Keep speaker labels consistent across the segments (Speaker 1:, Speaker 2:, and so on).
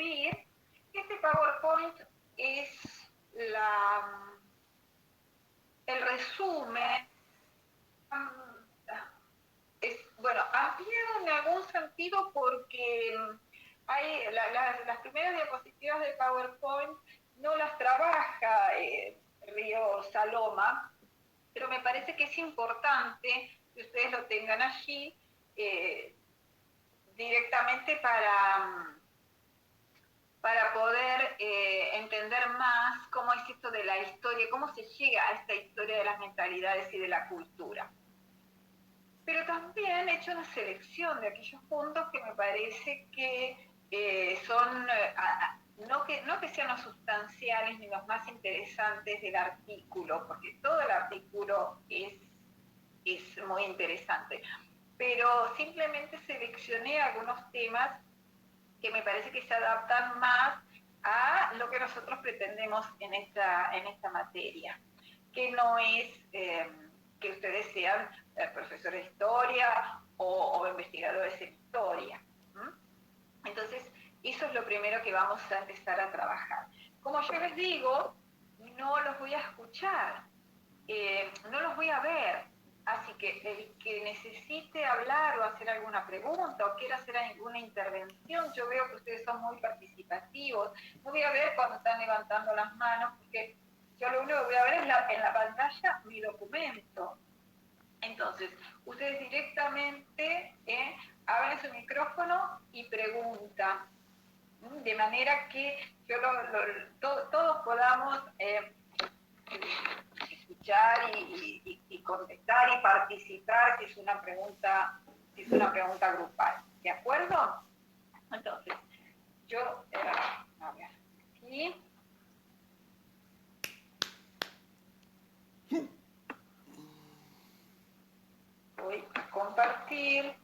Speaker 1: escribir. Este PowerPoint es el resumen, bueno, ampliado en algún sentido porque hay las primeras diapositivas de PowerPoint no las trabaja Río Saloma, pero me parece que es importante que ustedes lo tengan allí directamente para poder entender más cómo es esto de la historia, cómo se llega a esta historia de las mentalidades y de la cultura. Pero también he hecho una selección de aquellos puntos que me parece que son, no que sean los sustanciales ni los más interesantes del artículo, porque todo el artículo es muy interesante, pero simplemente seleccioné algunos temas que me parece que se adaptan más a lo que nosotros pretendemos en esta materia, que no es que ustedes sean profesores de historia o investigadores en historia. Entonces, eso es lo primero que vamos a empezar a trabajar. Como yo les digo, no los voy a escuchar, no los voy a ver. Así que el que necesite hablar o hacer alguna pregunta o quiera hacer alguna intervención, yo veo que ustedes son muy participativos. No voy a ver cuando están levantando las manos, porque yo lo único que voy a ver es en la pantalla mi documento. Entonces, ustedes directamente abren su micrófono y preguntan, de manera que todos podamos escuchar y contestar y participar si es una pregunta grupal. ¿De acuerdo? Entonces, yo, a ver, aquí. Voy a compartir.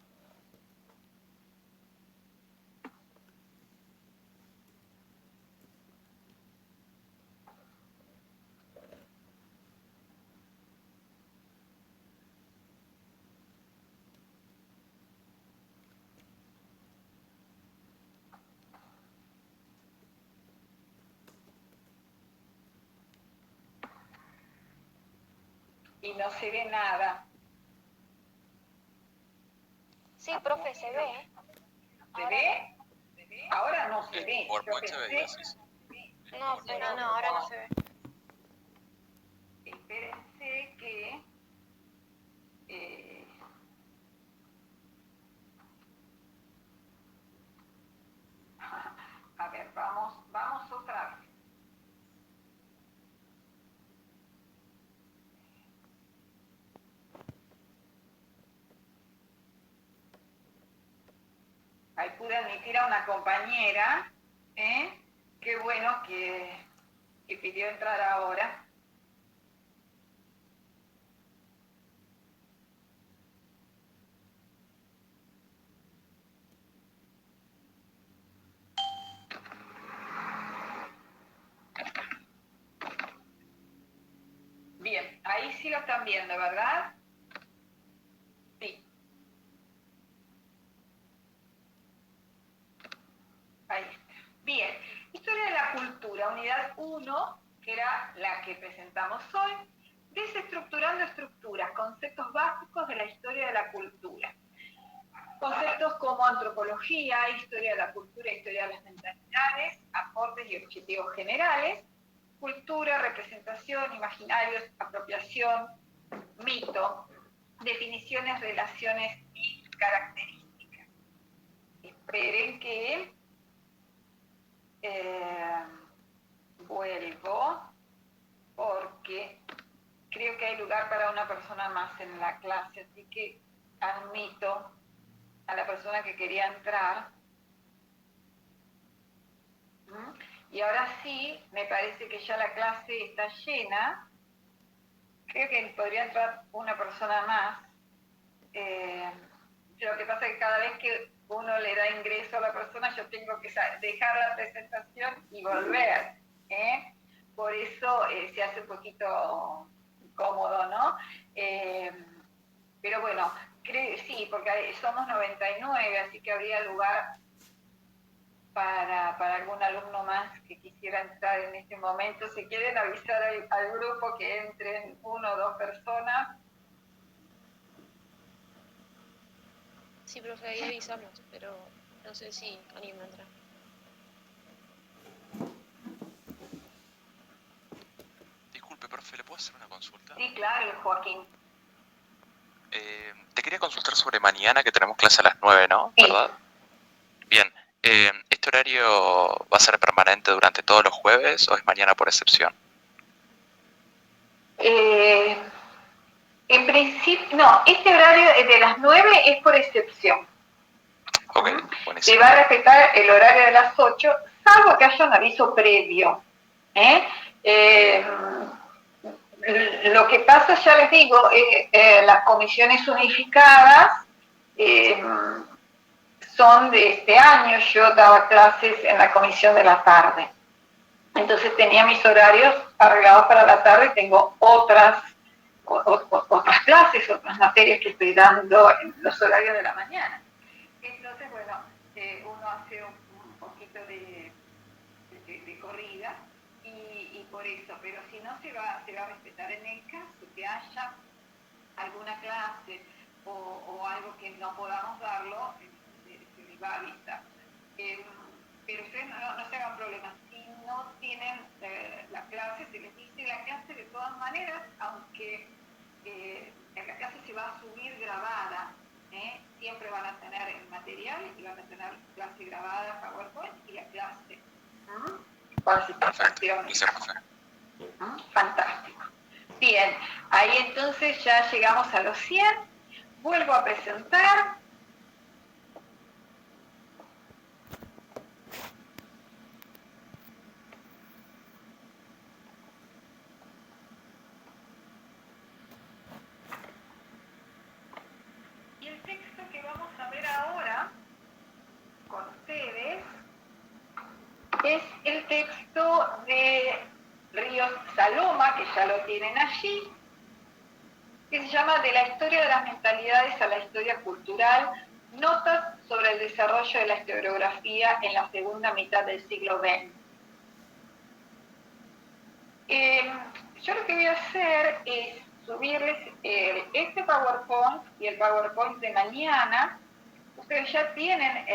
Speaker 1: Y no se ve nada.
Speaker 2: Sí, profe, se ve.
Speaker 1: ¿Se ve? Ahora no se ve.
Speaker 3: PowerPoint se veía, sí.
Speaker 2: No, pero no, ahora no se ve.
Speaker 1: Espérense que... a ver, vamos otra vez. Ahí pude admitir a una compañera, qué bueno que pidió entrar ahora. Bien, ahí sí lo están viendo, ¿verdad? Sí. Ahí está. Bien, Historia de la Cultura, unidad 1, que era la que presentamos hoy, desestructurando estructuras, conceptos básicos de la historia de la cultura. Conceptos como antropología, historia de la cultura, historia de las mentalidades, aportes y objetivos generales, cultura, representación, imaginarios, apropiación, mito, definiciones, relaciones y características. Esperen que vuelvo, porque creo que hay lugar para una persona más en la clase, así que admito a la persona que quería entrar. Y ahora sí, me parece que ya la clase está llena. Creo que podría entrar una persona más. Lo que pasa es que cada vez que uno le da ingreso a la persona, yo tengo que dejar la presentación y volver. Por eso se hace un poquito incómodo, ¿no? Pero bueno, sí, porque somos 99, así que habría lugar para algún alumno más que quisiera entrar en este momento. Si quieren avisar al grupo que entren 1 o 2 personas.
Speaker 2: Sí, profe, ahí avisamos, pero no sé si alguien va a entrar.
Speaker 3: Disculpe, profe, ¿le puedo hacer una consulta?
Speaker 1: Sí, claro, Joaquín.
Speaker 3: Te quería consultar sobre mañana, que tenemos clase a las 9, ¿no?
Speaker 1: Sí.
Speaker 3: ¿Verdad? Bien. ¿Este horario va a ser permanente durante todos los jueves o es mañana por excepción?
Speaker 1: En principio, no, este horario de las 9 es por excepción.
Speaker 3: Ok,
Speaker 1: Se
Speaker 3: buenísimo.
Speaker 1: va a respetar el horario de las 8, salvo que haya un aviso previo. Lo que pasa, ya les digo, las comisiones unificadas son de este año. Yo daba clases en la comisión de la tarde. Entonces tenía mis horarios arreglados para la tarde y tengo otras clases, otras materias que estoy dando en los horarios de la mañana. Entonces, bueno, uno hace un poquito de corrida y por eso, pero si no se va a respetar en el caso que haya alguna clase o algo que no podamos darlo, se les va a avisar. Pero ustedes no se hagan problemas. Si no tienen la clase, se les dice la clase de todas maneras, aunque la clase se va a subir grabada. Siempre van a tener el material y van a tener clase grabada, PowerPoint y la clase. Fantástico. Bien, ahí entonces ya llegamos a los 100. Vuelvo a presentar. Y el texto que vamos a ver ahora con ustedes es el texto de Ríos Saloma, que ya lo tienen allí, que se llama De la historia de las mentalidades a la historia cultural, notas sobre el desarrollo de la historiografía en la segunda mitad del siglo XX. Yo lo que voy a hacer es subirles este PowerPoint y el PowerPoint de mañana. Ustedes ya tienen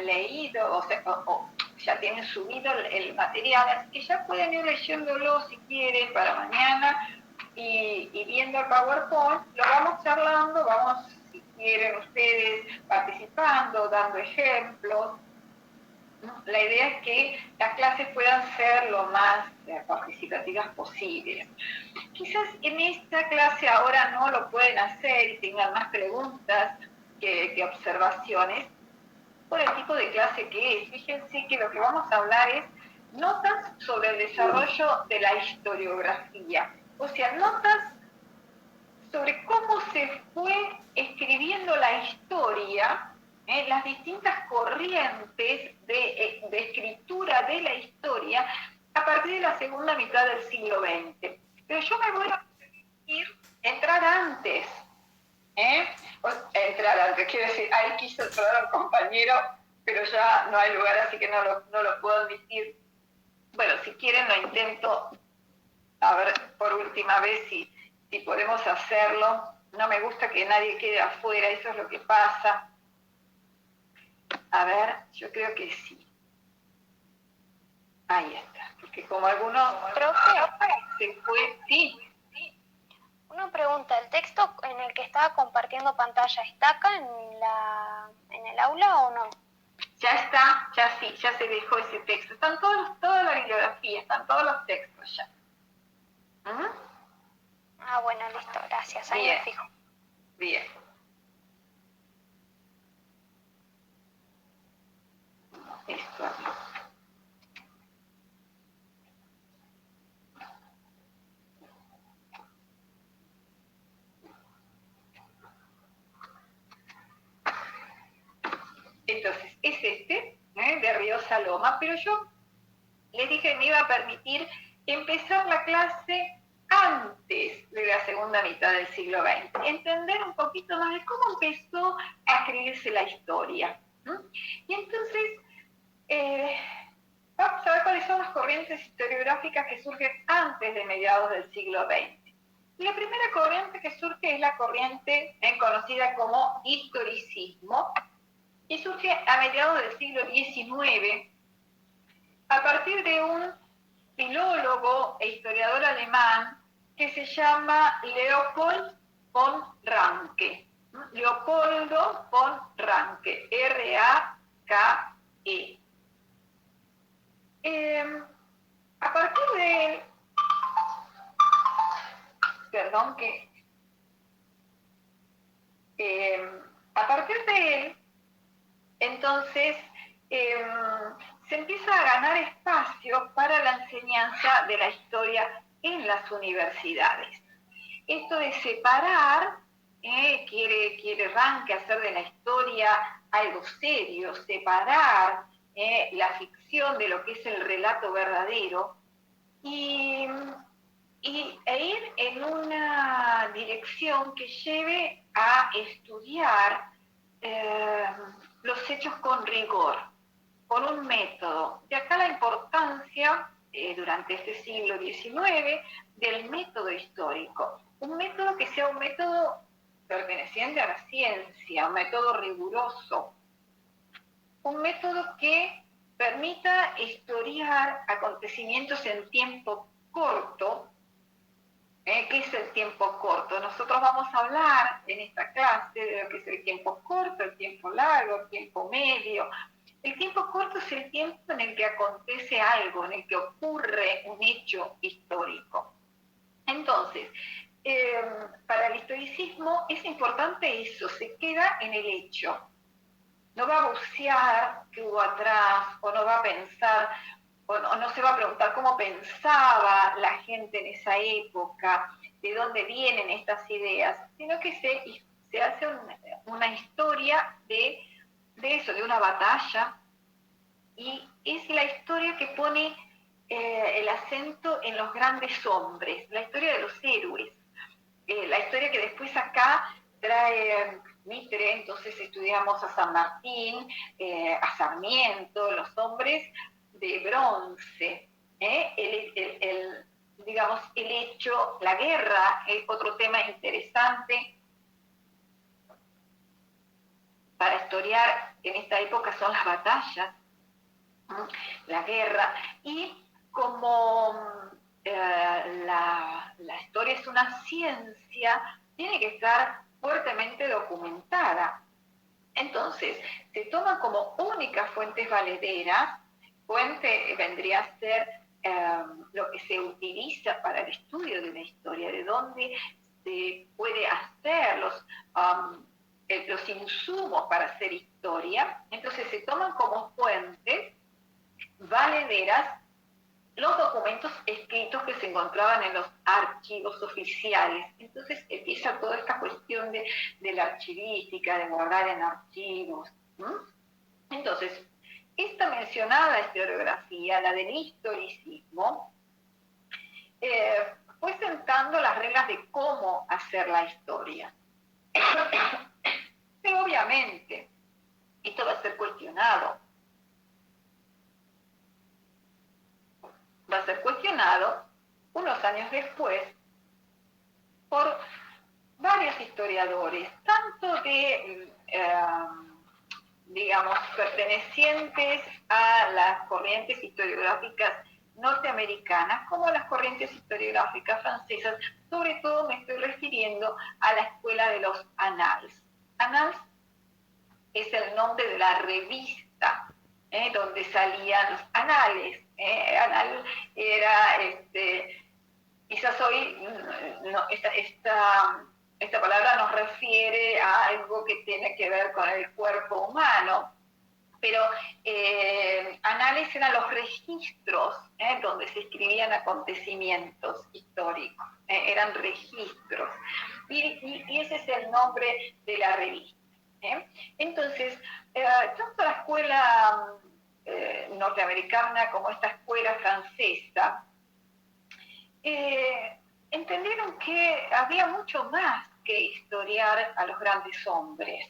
Speaker 1: leído, o ya tienen subido el material, así que ya pueden ir leyéndolo si quieren para mañana y viendo el PowerPoint. Lo vamos charlando, vamos, si quieren ustedes, participando, dando ejemplos. La idea es que las clases puedan ser lo más participativas posible. Quizás en esta clase ahora no lo pueden hacer y tengan más preguntas que observaciones por el tipo de clase que es. Fíjense que lo que vamos a hablar es notas sobre el desarrollo de la historiografía. O sea, notas sobre cómo se fue escribiendo la historia, las distintas corrientes de escritura de la historia a partir de la segunda mitad del siglo XX. Pero yo me voy a permitir entrar antes. Entrar antes, quiero decir, ahí quiso entrar a un compañero, pero ya no hay lugar, así que no lo puedo admitir. Bueno, si quieren lo intento, a ver, por última vez si podemos hacerlo. No me gusta que nadie quede afuera, eso es lo que pasa. A ver, yo creo que sí. Ahí está, porque como alguno se fue, sí.
Speaker 2: Una pregunta, ¿el texto en el que estaba compartiendo pantalla está acá en el aula o no?
Speaker 1: Ya está, ya sí, ya se dejó ese texto. Están toda la bibliografía, están todos los textos ya.
Speaker 2: Ah, bueno, listo, gracias. Ahí
Speaker 1: Bien.
Speaker 2: me fijo.
Speaker 1: Bien. Esto aquí. Entonces, es este, de Río Saloma, pero yo les dije que me iba a permitir empezar la clase antes de la segunda mitad del siglo XX, entender un poquito más de cómo empezó a escribirse la historia. Y entonces, vamos a ver cuáles son las corrientes historiográficas que surgen antes de mediados del siglo XX. Y la primera corriente que surge es la corriente conocida como historicismo, y surge a mediados del siglo XIX a partir de un filólogo e historiador alemán que se llama Leopold von Ranke. Leopoldo von Ranke, R-A-K-E. A partir de él, perdón que... a partir de él, entonces, se empieza a ganar espacio para la enseñanza de la historia en las universidades. Esto de separar, quiere Ranke hacer de la historia algo serio, separar la ficción de lo que es el relato verdadero e ir en una dirección que lleve a estudiar los hechos con rigor, con un método. De acá la importancia, durante este siglo XIX, del método histórico. Un método que sea un método perteneciente a la ciencia, un método riguroso, un método que permita historiar acontecimientos en tiempo corto. ¿Qué es el tiempo corto? Nosotros vamos a hablar en esta clase de lo que es el tiempo corto, el tiempo largo, el tiempo medio. El tiempo corto es el tiempo en el que acontece algo, en el que ocurre un hecho histórico. Entonces, para el historicismo es importante eso, se queda en el hecho. No va a bucear qué hubo atrás, o no va a pensar, o no se va a preguntar cómo pensaba la gente en esa época, de dónde vienen estas ideas, sino que se hace una historia de eso, de una batalla, y es la historia que pone el acento en los grandes hombres, la historia de los héroes, la historia que después acá trae Mitre. Entonces estudiamos a San Martín, a Sarmiento, los hombres de bronce, digamos, el hecho, la guerra, otro tema interesante para historiar en esta época son las batallas, la guerra, y como la historia es una ciencia, tiene que estar fuertemente documentada. Entonces, se toman como únicas fuentes valederas. Fuente vendría a ser lo que se utiliza para el estudio de la historia, de dónde se puede hacer los insumos para hacer historia. Entonces se toman como fuentes valederas los documentos escritos que se encontraban en los archivos oficiales. Entonces empieza toda esta cuestión de la archivística, de guardar en archivos. Entonces, esta mencionada historiografía, la del historicismo, fue sentando las reglas de cómo hacer la historia. Pero obviamente, esto va a ser cuestionado. Va a ser cuestionado unos años después por varios historiadores, tanto de, digamos, pertenecientes a las corrientes historiográficas norteamericanas como a las corrientes historiográficas francesas. Sobre todo me estoy refiriendo a la escuela de los Annales. Annales es el nombre de la revista donde salían los anales. Anal era, quizás hoy esta palabra nos refiere a algo que tiene que ver con el cuerpo humano, pero anales eran los registros donde se escribían acontecimientos históricos, eran registros, y ese es el nombre de la revista. Entonces, tanto la escuela norteamericana como esta escuela francesa entendieron que había mucho más que historiar a los grandes hombres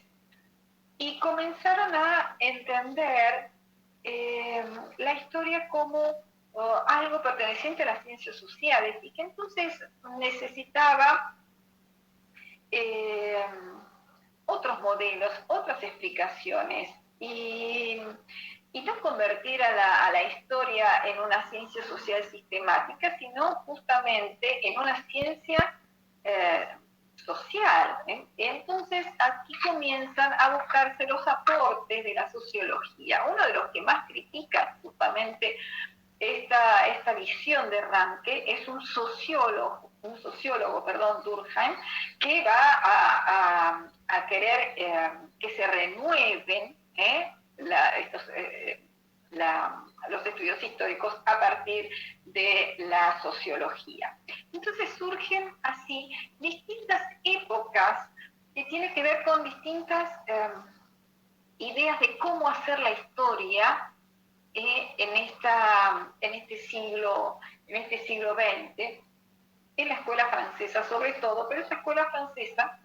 Speaker 1: y comenzaron a entender la historia como algo perteneciente a las ciencias sociales y que entonces necesitaba otros modelos, otras explicaciones y no convertir a la historia en una ciencia social sistemática, sino justamente en una ciencia social. Entonces aquí comienzan a buscarse los aportes de la sociología. Uno de los que más critica justamente esta visión de Ranke es un sociólogo, Durkheim, que va a querer que se renueven los estudios históricos a partir de la sociología. Entonces surgen así distintas épocas que tienen que ver con distintas ideas de cómo hacer la historia en este siglo XX, en la escuela francesa sobre todo, pero esa escuela francesa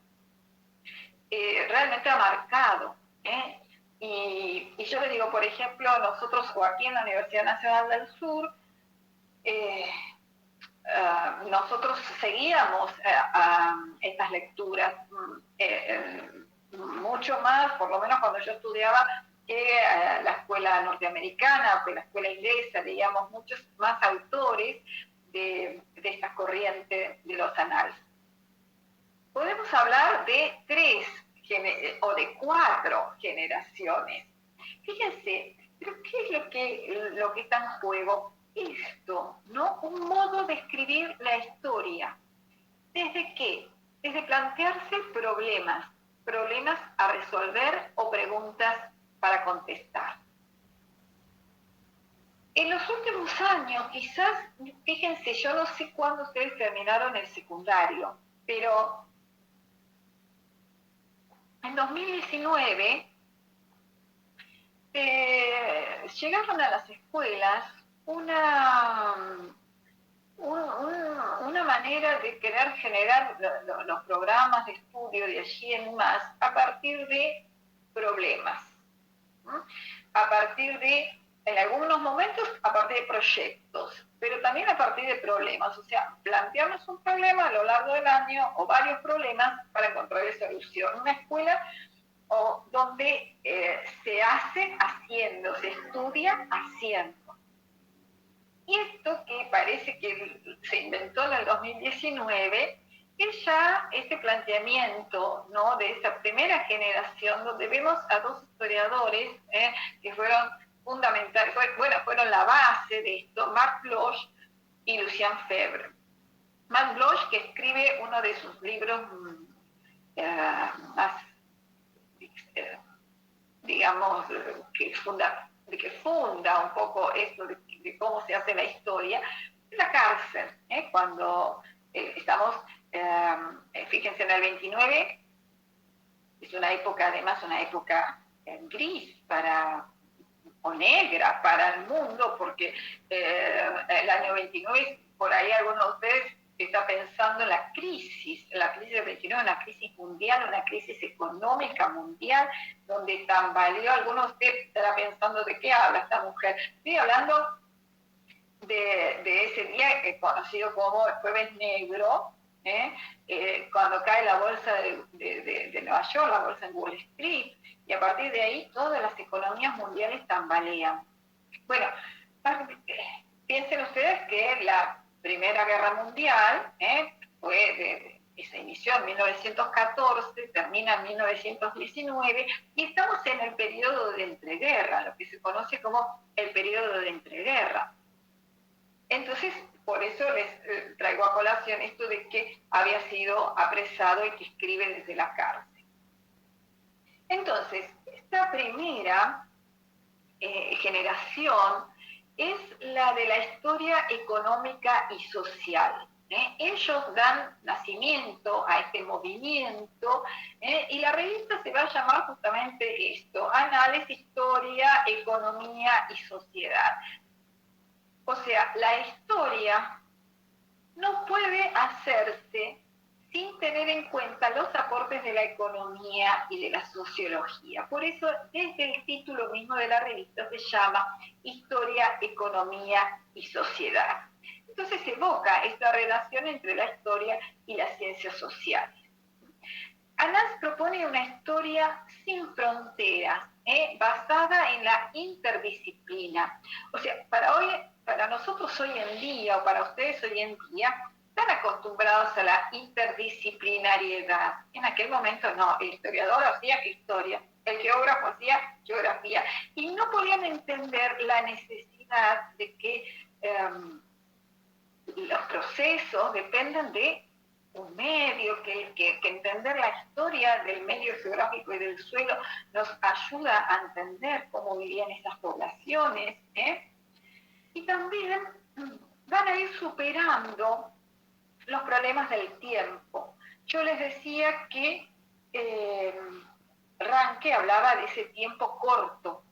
Speaker 1: realmente ha marcado. Y yo les digo, por ejemplo, nosotros o aquí en la Universidad Nacional del Sur, nosotros seguíamos estas lecturas mucho más, por lo menos cuando yo estudiaba, que la escuela norteamericana o que la escuela inglesa, leíamos muchos más autores de estas corrientes de los análisis. Podemos hablar de 3 o de 4 generaciones. Fíjense, pero ¿qué es lo que está en juego? Esto, ¿no? Un modo de escribir la historia. ¿Desde qué? Desde plantearse problemas a resolver o preguntas para contestar. En los últimos años, quizás, fíjense, yo no sé cuándo ustedes terminaron el secundario, pero en 2019 llegaron a las escuelas una manera de querer generar los programas de estudio de allí en más a partir de problemas, ¿no? A partir de, en algunos momentos, a partir de proyectos, pero también a partir de problemas, o sea, plantearnos un problema a lo largo del año o varios problemas para encontrar solución. Una escuela donde se hace haciendo, se estudia haciendo. Y esto que parece que se inventó en el 2019 es ya este planteamiento, ¿no?, de esa primera generación donde vemos a 2 historiadores que fueron fundamentales, fueron la base de esto, Marc Bloch y Lucien Febvre. Marc Bloch, que escribe uno de sus libros más, digamos, que funda un poco esto de cómo se hace la historia, en la cárcel, cuando estamos, fíjense, en el 29, es una época, además, una época gris o negra para el mundo, porque el año 29, por ahí algunos de ustedes está pensando en la crisis del 29, una crisis mundial, una crisis económica mundial, donde tambaleó. Algunos de ustedes estarán pensando, ¿de qué habla esta mujer? Estoy hablando de ese día conocido como el Jueves Negro, cuando cae la bolsa de Nueva York, la bolsa en Wall Street, y a partir de ahí todas las economías mundiales tambalean. Bueno, piensen ustedes que la Primera Guerra Mundial se inició en 1914, termina en 1919, y estamos en el periodo de entreguerra, lo que se conoce como el periodo de entreguerra. Entonces, por eso les traigo a colación esto de que había sido apresado y que escribe desde la cárcel. Entonces, esta primera generación es la de la historia económica y social. Ellos dan nacimiento a este movimiento y la revista se va a llamar justamente esto: Análisis, Historia, Economía y Sociedad. O sea, la historia no puede hacerse sin tener en en cuenta los aportes de la economía y de la sociología. Por eso, desde el título mismo de la revista se llama Historia, Economía y Sociedad. Entonces se evoca esta relación entre la historia y las ciencias sociales. Anás propone una historia sin fronteras, basada en la interdisciplina. O sea, para nosotros hoy en día, o para ustedes hoy en día, están acostumbrados a la interdisciplinariedad. En aquel momento no, el historiador hacía historia, el geógrafo hacía geografía, y no podían entender la necesidad de que los procesos dependen de un medio, que entender la historia del medio geográfico y del suelo nos ayuda a entender cómo vivían esas poblaciones, y también van a ir superando los problemas del tiempo. Yo les decía que Ranke hablaba de ese tiempo corto,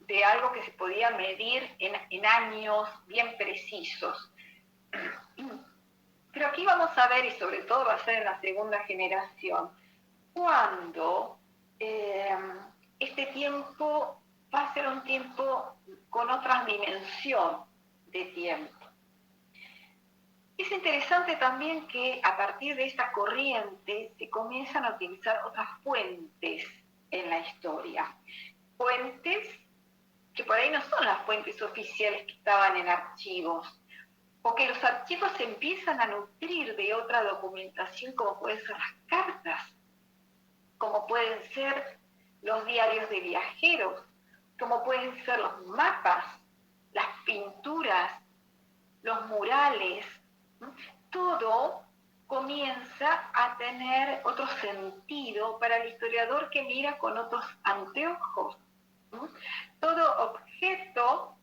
Speaker 1: de algo que se podía medir en años bien precisos. Pero aquí vamos a ver, y sobre todo va a ser en la segunda generación, cuando este tiempo va a ser un tiempo con otra dimensión de tiempo. Es interesante también que a partir de esta corriente se comienzan a utilizar otras fuentes en la historia. Fuentes que por ahí no son las fuentes oficiales que estaban en archivos, porque los archivos se empiezan a nutrir de otra documentación, como pueden ser las cartas, como pueden ser los diarios de viajeros, como pueden ser los mapas, las pinturas, los murales. Todo comienza a tener otro sentido para el historiador que mira con otros anteojos. Todo objeto,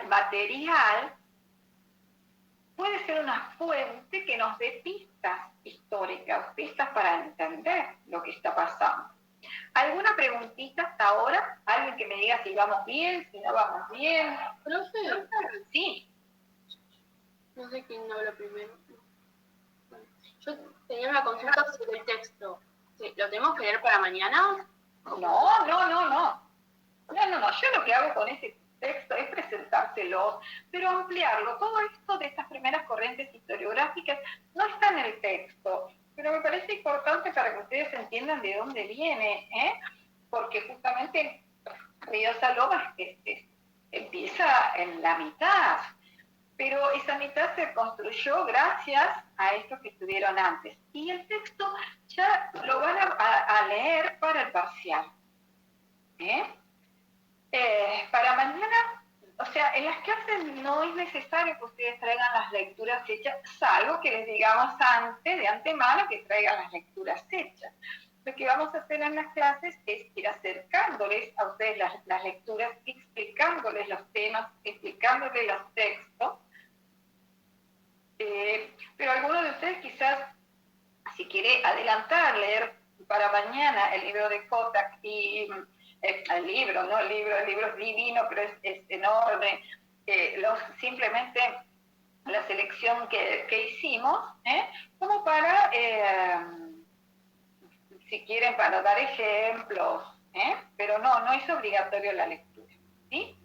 Speaker 1: material, puede ser una fuente que nos dé pistas históricas, pistas para entender lo que está pasando. ¿Alguna preguntita hasta ahora? ¿Alguien que me diga si vamos bien, si no vamos bien?
Speaker 4: Profe,
Speaker 1: Sí.
Speaker 4: no sé quién habla primero. Yo tenía una consulta sobre el texto. ¿Lo tenemos que leer para mañana?
Speaker 1: No. Yo lo que hago con este texto es presentárselo, pero ampliarlo. Todo esto de estas primeras corrientes historiográficas no está en el texto, pero me parece importante para que ustedes entiendan de dónde viene, porque justamente Río Saloma empieza en la mitad, pero esa mitad se construyó gracias a estos que estuvieron antes. Y el texto ya lo van a leer para el parcial. Para mañana, o sea, en las clases no es necesario que ustedes traigan las lecturas hechas, salvo que les digamos antes, de antemano, que traigan las lecturas hechas. Lo que vamos a hacer en las clases es ir acercándoles a ustedes las lecturas, explicándoles los temas, explicándoles los textos. Pero alguno de ustedes quizás, si quiere adelantar, leer para mañana el libro de Kotak y el libro es divino, pero es enorme, simplemente la selección que hicimos, como para, si quieren, para dar ejemplos, pero no es obligatorio la lectura, ¿sí?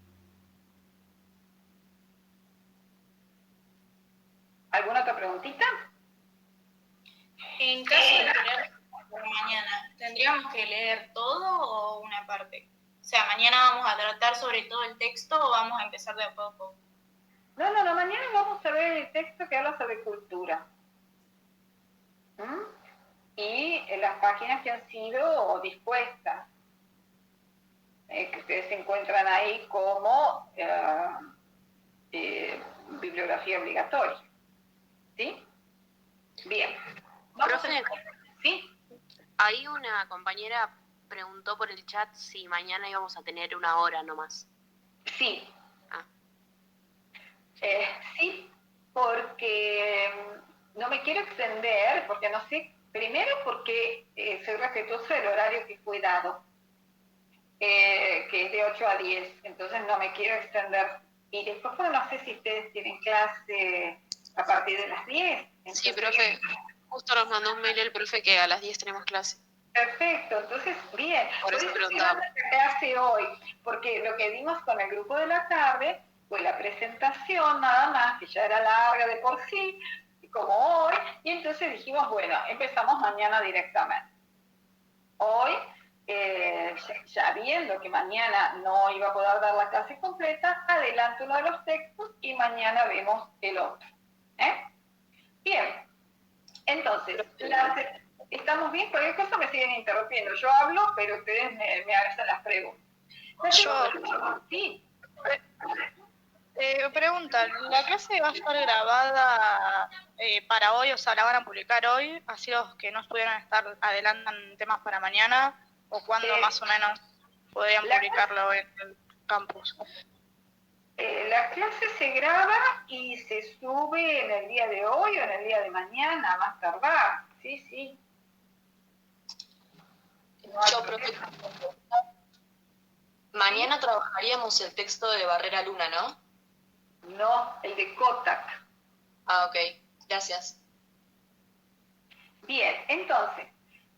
Speaker 1: ¿Alguna otra preguntita?
Speaker 5: En caso de leer por mañana, ¿tendríamos que leer todo o una parte? O sea, mañana vamos a tratar sobre todo el texto o vamos a empezar de a poco.
Speaker 1: No, mañana vamos a ver el texto que habla sobre cultura. Y las páginas que han sido dispuestas, que ustedes se encuentran ahí como bibliografía obligatoria. ¿Sí? Bien.
Speaker 6: Profe,
Speaker 1: ¿Sí?
Speaker 6: ahí una compañera preguntó por el chat si mañana íbamos a tener 1 hora nomás.
Speaker 1: Sí.
Speaker 6: Ah.
Speaker 1: Sí, porque no me quiero extender, porque no sé, primero porque soy respetuosa del horario que fue dado, que es de 8 a 10, entonces no me quiero extender. Y después, bueno, no sé si ustedes tienen clase a partir de las 10.
Speaker 6: Sí,
Speaker 1: Entonces,
Speaker 6: profe, justo nos mandó un mail el profe que a las 10 tenemos clase.
Speaker 1: perfecto, entonces, bien.
Speaker 6: Por eso
Speaker 1: estoy
Speaker 6: preguntaba.
Speaker 1: dando esta clase hoy, porque lo que dimos con el grupo de la tarde fue la presentación nada más, que ya era larga de por sí, como hoy, y entonces dijimos, bueno, empezamos mañana directamente. Hoy, ya viendo que mañana no iba a poder dar la clase completa, adelanto uno de los textos y mañana vemos el otro. Bien, entonces, ¿estamos bien? Cualquier cosa me siguen interrumpiendo. Yo hablo, pero ustedes me hacen las preguntas. Sí.
Speaker 5: Pregunta, ¿la clase va a estar grabada para hoy? O sea, ¿la van a publicar hoy? Así los que no pudieron estar adelantan temas para mañana. ¿O cuándo más o menos podrían publicarlo en el campus?
Speaker 1: La clase se graba y se sube en el día de hoy o en el día de mañana, más tardar. Sí, sí.
Speaker 7: Yo, profe, mañana trabajaríamos el texto de Barrera Luna, ¿no?
Speaker 1: No, el de Kotak.
Speaker 7: Ah, ok. Gracias.
Speaker 1: Bien, entonces,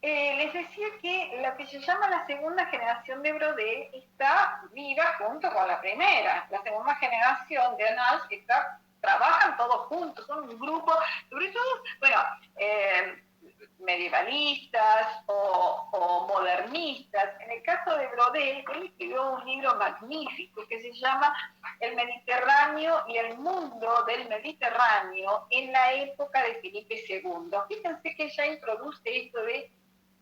Speaker 1: les decía que lo que se llama la segunda generación de Brodé está viva junto con la primera. La segunda generación de Anals trabajan todos juntos, son un grupo, sobre todo, bueno, medievalistas o modernistas. En el caso de Brodé, él escribió un libro magnífico que se llama El Mediterráneo y el mundo del Mediterráneo en la época de Felipe II. Fíjense que ya introduce esto de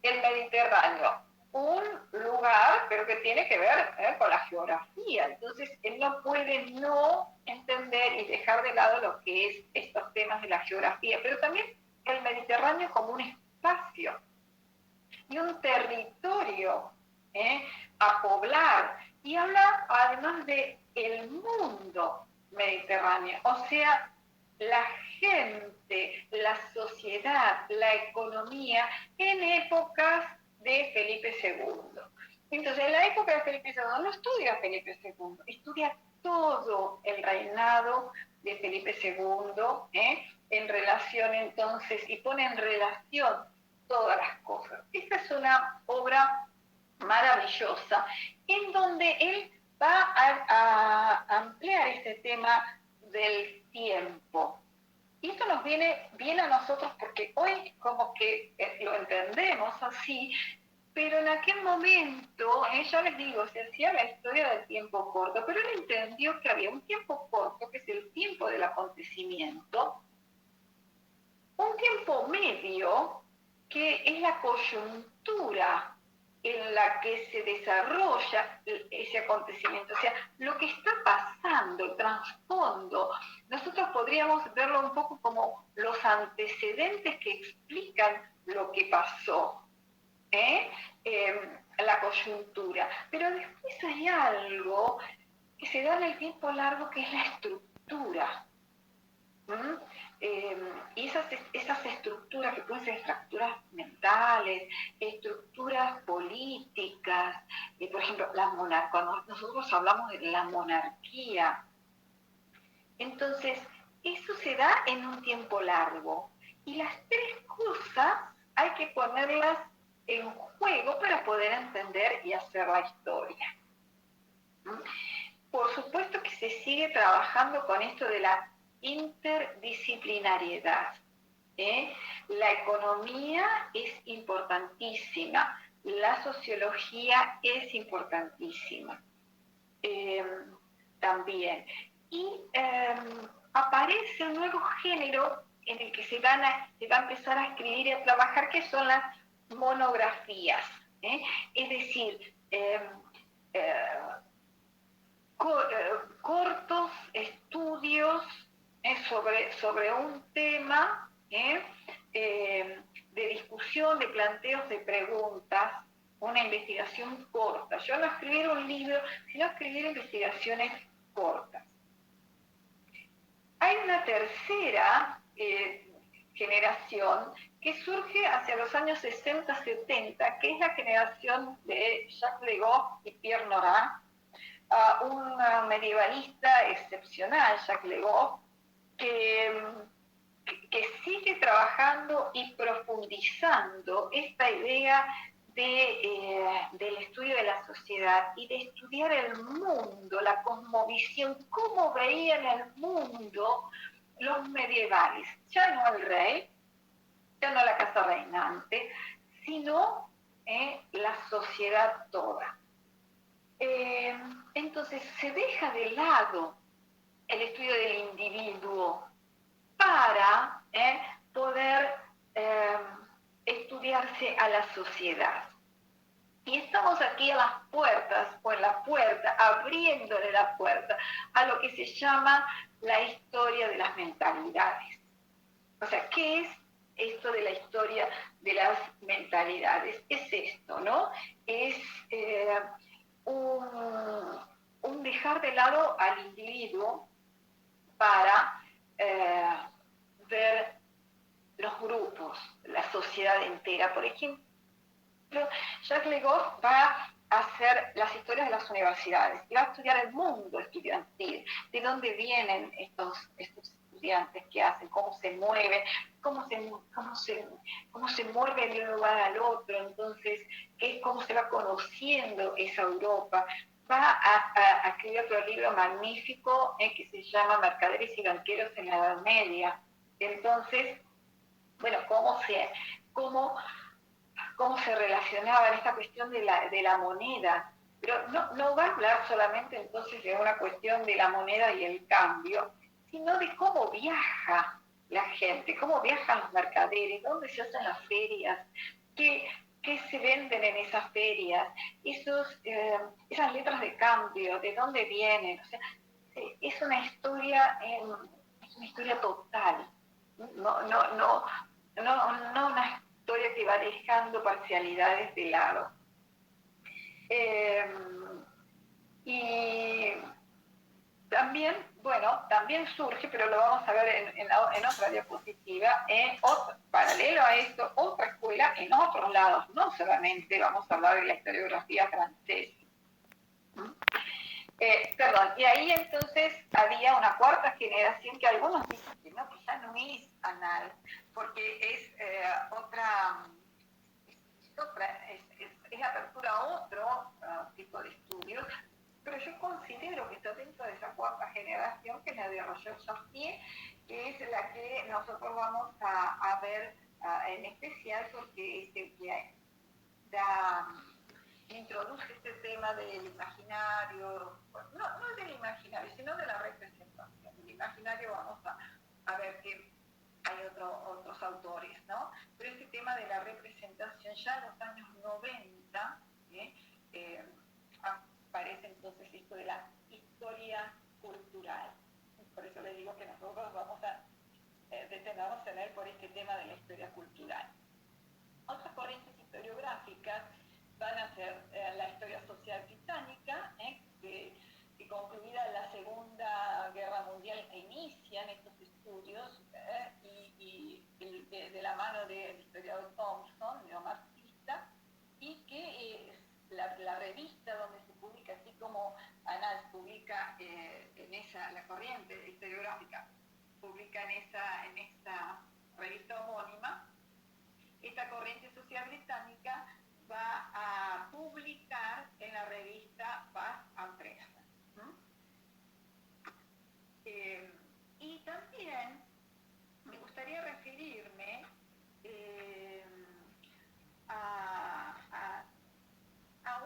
Speaker 1: el Mediterráneo, un lugar, pero que tiene que ver con la geografía. Entonces, él no puede no entender y dejar de lado lo que es estos temas de la geografía, pero también el Mediterráneo como un espacio y un territorio a poblar. Y habla además de el mundo mediterráneo, o sea, la gente, la sociedad, la economía en épocas de Felipe II. Entonces, en la época de Felipe II no estudia Felipe II, estudia todo el reinado de Felipe II, en relación entonces, y pone en relación todas las cosas. Esta es una obra maravillosa en donde él va a ampliar este tema del tiempo. Y esto nos viene bien a nosotros porque hoy como que lo entendemos así, pero en aquel momento, ya les digo, se hacía la historia del tiempo corto, pero él entendió que había un tiempo corto, que es el tiempo del acontecimiento, un tiempo medio, que es la coyuntura en la que se desarrolla ese acontecimiento, o sea, lo que está pasando, el trasfondo. Nosotros podríamos verlo un poco como los antecedentes que explican lo que pasó, la coyuntura. Pero después hay algo que se da en el tiempo largo, que es la estructura. Y esas estructuras, que pueden ser estructuras mentales, estructuras políticas, por ejemplo, cuando nosotros hablamos de la monarquía, entonces eso se da en un tiempo largo. Y las tres cosas hay que ponerlas en juego para poder entender y hacer la historia. Por supuesto que se sigue trabajando con esto de la interdisciplinariedad. La economía es importantísima, la sociología es importantísima también. Y aparece un nuevo género en el que se va a empezar a escribir y a trabajar, que son las monografías. Es decir, cortos estudios sobre un tema, de discusión, de planteos, de preguntas, una investigación corta. Yo no escribir un libro, sino escribir investigaciones cortas. Hay una tercera generación que surge hacia los años 60-70, que es la generación de Jacques Le Goff y Pierre Nora, un medievalista excepcional, Jacques Le Goff, que que sigue trabajando y profundizando esta idea del estudio de la sociedad y de estudiar el mundo, la cosmovisión, cómo veían el mundo los medievales, ya no el rey, ya no la casa reinante, sino la sociedad toda. Entonces se deja de lado el estudio del individuo para poder estudiarse a la sociedad. Y estamos aquí a las puertas, o en la puerta, abriéndole la puerta a lo que se llama la historia de las mentalidades. O sea, ¿qué es esto de la historia de las mentalidades? Es esto, ¿no? Es un dejar de lado al individuo para ver los grupos, la sociedad entera. Por ejemplo, Jacques Le Goff va a hacer las historias de las universidades y va a estudiar el mundo estudiantil, de dónde vienen estos estudiantes, qué hacen, cómo se mueven, cómo se mueve de un lugar al otro, entonces cómo se va conociendo esa Europa. Va a escribir otro libro magnífico que se llama Mercaderes y banqueros en la Edad Media. Entonces, bueno, cómo se relacionaba en esta cuestión de la moneda. Pero no va a hablar solamente entonces de una cuestión de la moneda y el cambio, sino de cómo viaja la gente, cómo viajan los mercaderes, dónde se hacen las ferias, qué se venden en esas ferias, esas letras de cambio, de dónde vienen. O sea, es una historia total. No una historia que va dejando parcialidades de lado. Y también surge, pero lo vamos a ver en otra diapositiva, paralelo a esto, otra escuela en otros lados, no solamente vamos a hablar de la historiografía francesa. Y ahí entonces había una cuarta generación que algunos dicen que no, que ya no es anal, porque es apertura a otro tipo de estudios, pero yo considero que está dentro de esa cuarta generación, que es la de Roger Chartier, que es la que nosotros vamos a ver en especial, porque introduce este tema del imaginario, no del imaginario, sino de la representación. El imaginario vamos a ver que hay otros autores, ¿no? Pero este tema de la representación ya en los años 90 aparece entonces esto de la historia cultural. Por eso les digo que nosotros vamos a detenernos en él por este tema de la historia cultural. Otras corrientes historiográficas van a ser la historia social británica, que concluida la Segunda Guerra Mundial inician estos estudios y de la mano del historiador Thompson, neomarxista, y que la revista donde se publica, así como Anal publica la corriente historiográfica, publica en esta revista homónima, esta corriente social británica va a publicar en la revista Bath and Preston. Y también me gustaría referirme a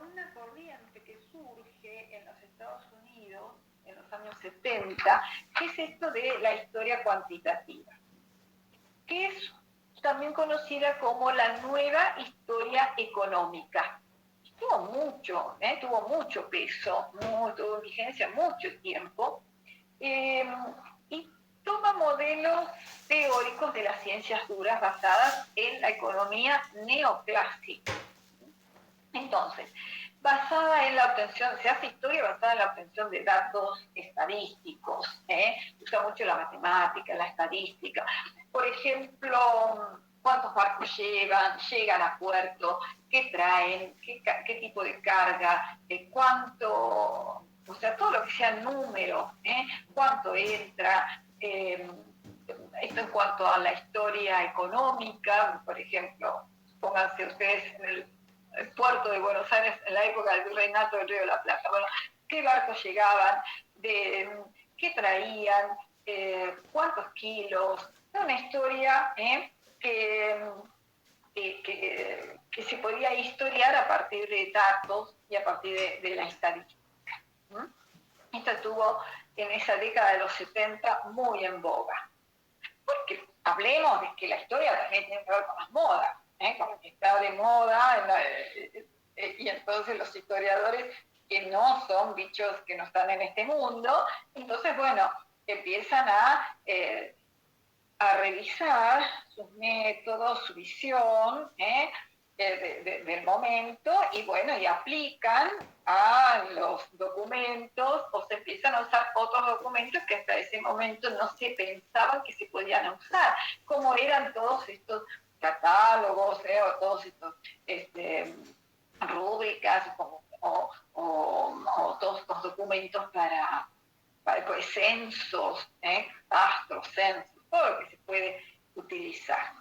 Speaker 1: una corriente que surge en los Estados Unidos en los años 70, que es esto de la historia cuantitativa, que es también conocida como la nueva historia económica. Tuvo mucho peso, tuvo vigencia mucho tiempo, y toma modelos teóricos de las ciencias duras basadas en la economía neoclásica. Entonces, se hace historia basada en la obtención de datos estadísticos, usa mucho la matemática, la estadística. Por ejemplo, cuántos barcos llegan a puerto, qué traen, qué tipo de carga, todo lo que sea número, cuánto entra, esto en cuanto a la historia económica, por ejemplo, pónganse ustedes en el puerto de Buenos Aires en la época del virreinato del Río de la Plata. Bueno, ¿qué barcos llegaban? ¿Qué traían? ¿Cuántos kilos? Es una historia que se podía historiar a partir de datos y a partir de la estadística. Esto estuvo en esa década de los 70 muy en boga. Porque hablemos de que la historia también tiene que ver con las modas, con que está de moda, y entonces los historiadores que no son bichos que no están en este mundo, entonces, bueno, empiezan a revisar sus métodos, su visión del momento, y bueno, y aplican a los documentos, o se empiezan a usar otros documentos que hasta ese momento no se pensaban que se podían usar, como eran todos estos catálogos, o todos estos rúbricas, o todos estos documentos para pues, censos, catastros, censos, todo lo que se puede utilizar.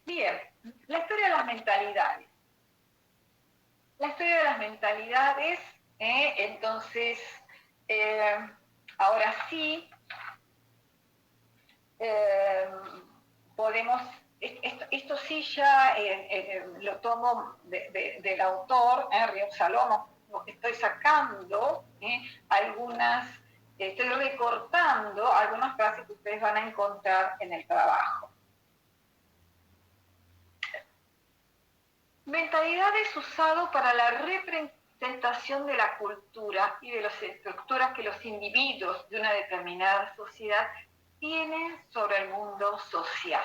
Speaker 1: Bien, la historia de las mentalidades. La historia de las mentalidades, entonces, ahora sí, podemos, esto sí ya lo tomo del autor, Río Salomón, estoy sacando algunas, estoy recortando algunas frases que ustedes van a encontrar en el trabajo. Mentalidad es usado para la representación de la cultura y de las estructuras que los individuos de una determinada sociedad tienen sobre el mundo social.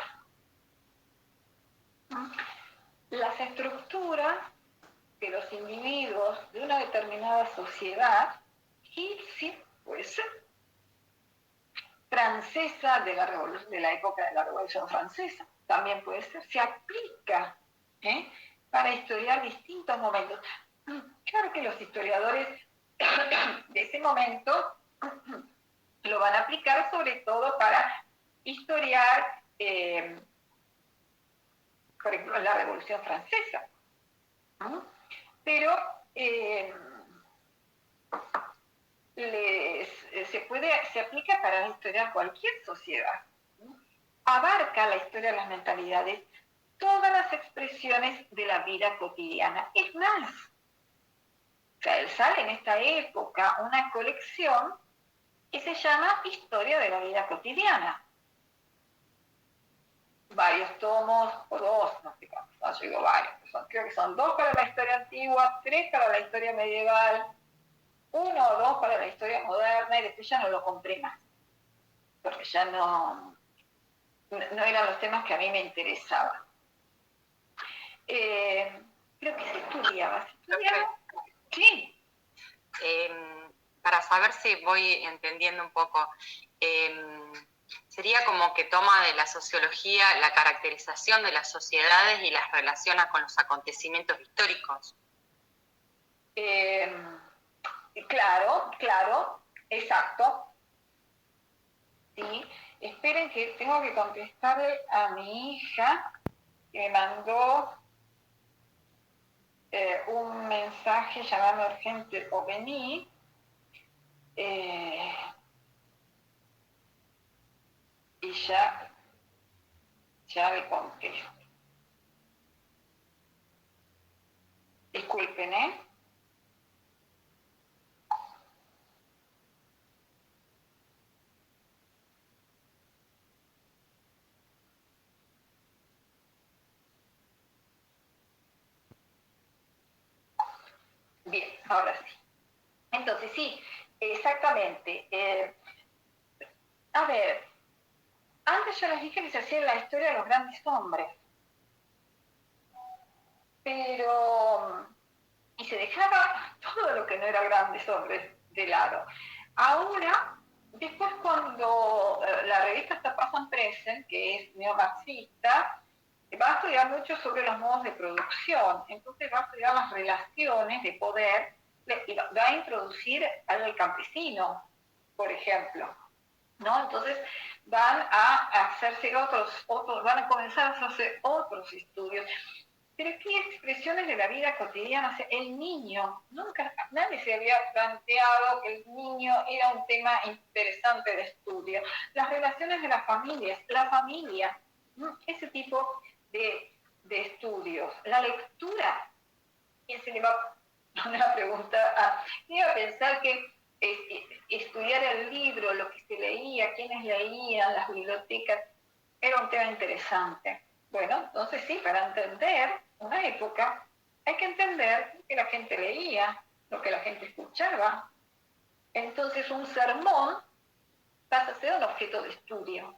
Speaker 1: Las estructuras que los individuos de una determinada sociedad, y sí, puede ser, francesa de la época de la Revolución Francesa, también puede ser, se aplica para historiar distintos momentos. Claro que los historiadores de ese momento lo van a aplicar sobre todo para historiar, por ejemplo, la Revolución Francesa. Pero se aplica para historiar cualquier sociedad. Abarca la historia de las mentalidades todas las expresiones de la vida cotidiana. Es más, sale en esta época una colección que se llama Historia de la vida cotidiana. Varios tomos, o dos, no sé cuántos, no llegó varios, creo que son 2 para la historia antigua, 3 para la historia medieval, 1 o 2 para la historia moderna, y después ya no lo compré más, porque ya no eran los temas que a mí me interesaban. Creo que se estudiaba. Sí.
Speaker 8: Para saber si voy entendiendo un poco, sería como que toma de la sociología la caracterización de las sociedades y las relaciona con los acontecimientos históricos.
Speaker 1: Claro, exacto. Sí. Esperen que tengo que contestarle a mi hija que me mandó un mensaje llamando urgente o vení. Y ya le contesto. Disculpen, Bien, ahora sí. Entonces, sí, exactamente. A ver, antes yo les dije que se hacía la historia de los grandes hombres, pero y se dejaba todo lo que no era grandes hombres de lado. Ahora, después cuando la revista Tapas and Present, que es neomarxista, va a estudiar mucho sobre los modos de producción, entonces va a estudiar las relaciones de poder, y va a introducir al campesino, por ejemplo. ¿no? Entonces van a hacerse van a comenzar a hacerse otros estudios. Pero aquí expresiones de la vida cotidiana, o sea, el niño, nadie se había planteado que el niño era un tema interesante de estudio. Las relaciones de las familias, la familia, ¿no? Ese tipo de estudios. La lectura, ¿quién se le va a poner una pregunta? Iba a pensar que estudiar el libro, lo que se leía, quiénes leían, las bibliotecas, era un tema interesante. Bueno, entonces sí, para entender una época hay que entender lo que la gente leía, lo que la gente escuchaba. Entonces un sermón pasa a ser un objeto de estudio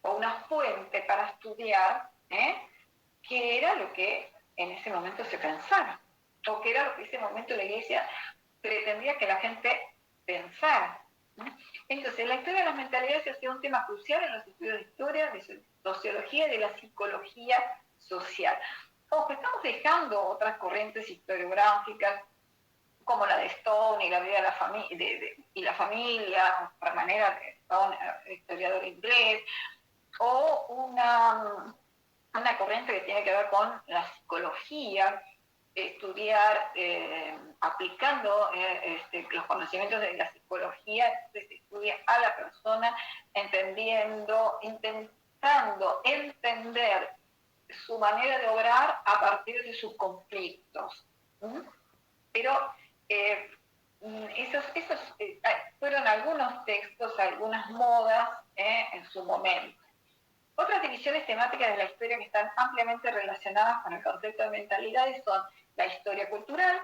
Speaker 1: o una fuente para estudiar, que era lo que en ese momento se pensaba, o que era lo que en ese momento la iglesia pretendía que la gente pensara. Entonces, la historia de las mentalidades ha sido un tema crucial en los estudios de historia, de sociología y de la psicología social. Ojo, estamos dejando otras corrientes historiográficas, como la de Stone y la vida de la familia, otra manera de Stone, historiador inglés, o una corriente que tiene que ver con la psicología, estudiar aplicando los conocimientos de la psicología, se estudia a la persona, intentando entender su manera de obrar a partir de sus conflictos. Pero esos fueron algunos textos, algunas modas en su momento. Otras divisiones temáticas de la historia que están ampliamente relacionadas con el concepto de mentalidades son la historia cultural,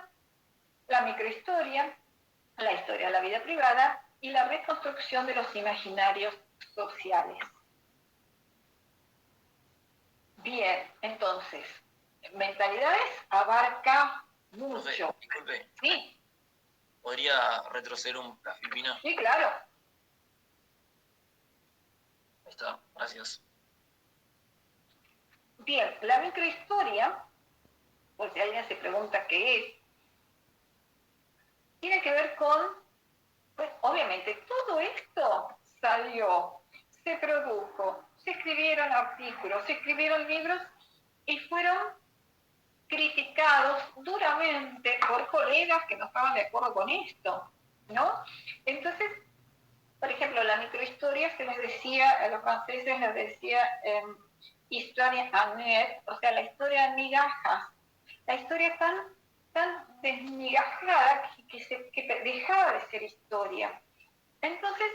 Speaker 1: la microhistoria, la historia de la vida privada y la reconstrucción de los imaginarios sociales. Bien, entonces, mentalidades abarca mucho.
Speaker 9: Profe, disculpe.
Speaker 1: Sí.
Speaker 9: ¿Podría retroceder la Filipina?
Speaker 1: Sí, claro.
Speaker 9: Ahí está, gracias.
Speaker 1: Bien, la microhistoria, por si alguien se pregunta qué es, tiene que ver con, pues obviamente todo esto salió, se produjo, se escribieron artículos, se escribieron libros y fueron criticados duramente por colegas que no estaban de acuerdo con esto, ¿no? Entonces, por ejemplo, la microhistoria se les decía, a los franceses les decía historia en net, o sea, la historia en migajas, la historia tan desmigajada que dejaba de ser historia. Entonces,